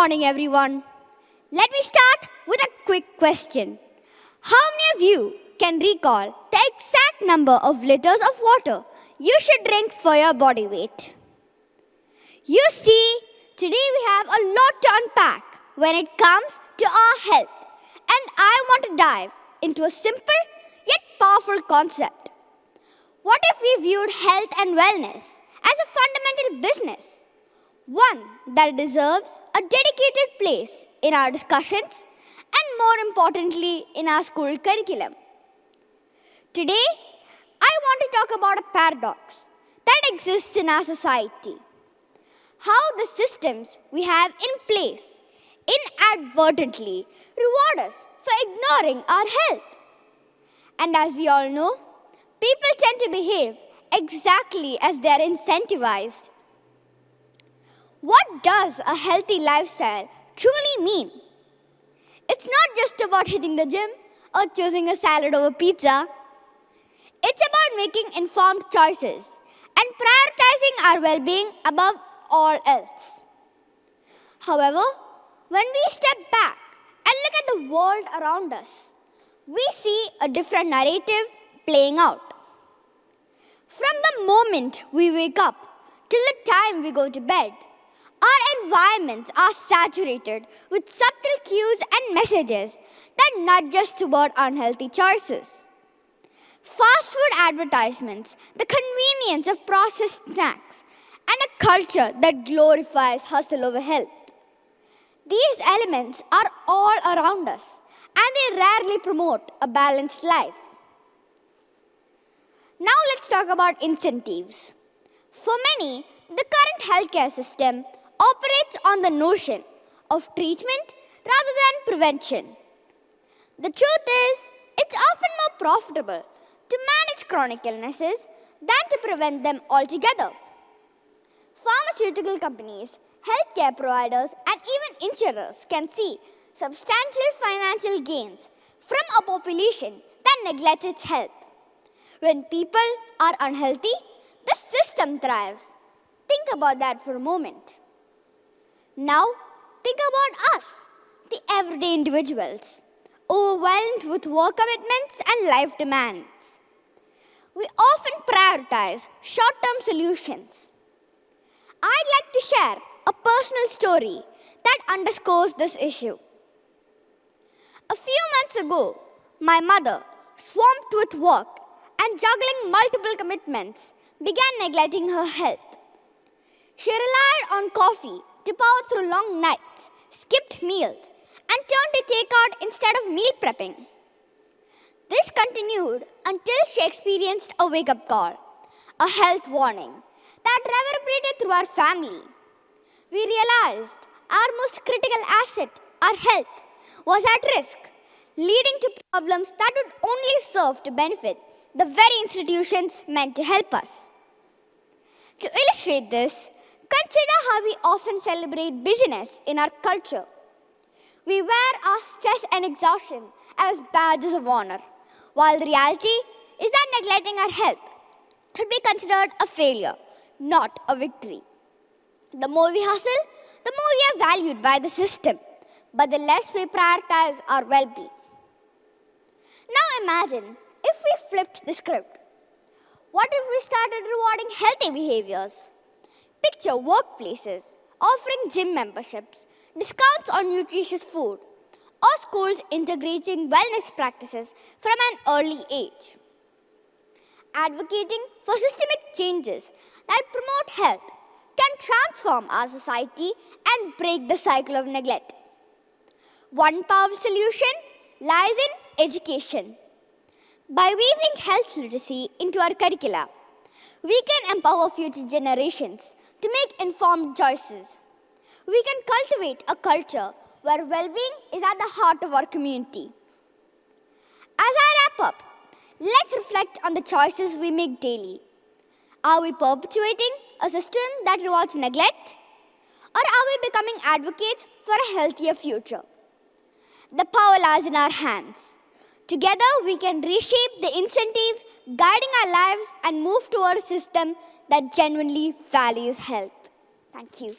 morning, everyone. Let me start with a quick question. How many of you can recall the exact number of liters of water you should drink for your body weight? You see, today we have a lot to unpack when it comes to our health, and I want to dive into a simple yet powerful concept. What if we viewed health and wellness as a fundamental business? One that deserves a dedicated place in our discussions and, more importantly, in our school curriculum. Today, I want to talk about a paradox that exists in our society. How the systems we have in place inadvertently reward us for ignoring our health. And as we all know, people tend to behave exactly as they are incentivized. What does a healthy lifestyle truly mean? It's not just about hitting the gym or choosing a salad over pizza. It's about making informed choices and prioritizing our well-being above all else. However, when we step back and look at the world around us, we see a different narrative playing out. From the moment we wake up till the time we go to bed, our environments are saturated with subtle cues and messages that nudge us toward unhealthy choices. Fast food advertisements, the convenience of processed snacks, and a culture that glorifies hustle over health. These elements are all around us, and they rarely promote a balanced life. Now let's talk about incentives. For many, the current healthcare system operates on the notion of treatment rather than prevention. The truth is, it's often more profitable to manage chronic illnesses than to prevent them altogether. Pharmaceutical companies, healthcare providers, and even insurers can see substantial financial gains from a population that neglects its health. When people are unhealthy, the system thrives. Think about that for a moment. Now, think about us, the everyday individuals, overwhelmed with work commitments and life demands. We often prioritize short-term solutions. I'd like to share a personal story that underscores this issue. A few months ago, my mother, swamped with work and juggling multiple commitments, began neglecting her health. She relied on coffee to power through long nights, skipped meals, and turned to takeout instead of meal prepping. This continued until she experienced a wake-up call, a health warning that reverberated through our family. We realized our most critical asset, our health, was at risk, leading to problems that would only serve to benefit the very institutions meant to help us. To illustrate this, consider how we often celebrate busyness in our culture. We wear our stress and exhaustion as badges of honor, while the reality is that neglecting our health should be considered a failure, not a victory. The more we hustle, the more we are valued by the system, but the less we prioritize our well-being. Now imagine if we flipped the script. What if we started rewarding healthy behaviors? Picture workplaces offering gym memberships, discounts on nutritious food, or schools integrating wellness practices from an early age. Advocating for systemic changes that promote health can transform our society and break the cycle of neglect. One powerful solution lies in education. By weaving health literacy into our curricula, we can empower future generations to make informed choices. We can cultivate a culture where well-being is at the heart of our community. As I wrap up, let's reflect on the choices we make daily. Are we perpetuating a system that rewards neglect? Or are we becoming advocates for a healthier future? The power lies in our hands. Together, we can reshape the incentives guiding our lives and move toward a system that genuinely values health. Thank you.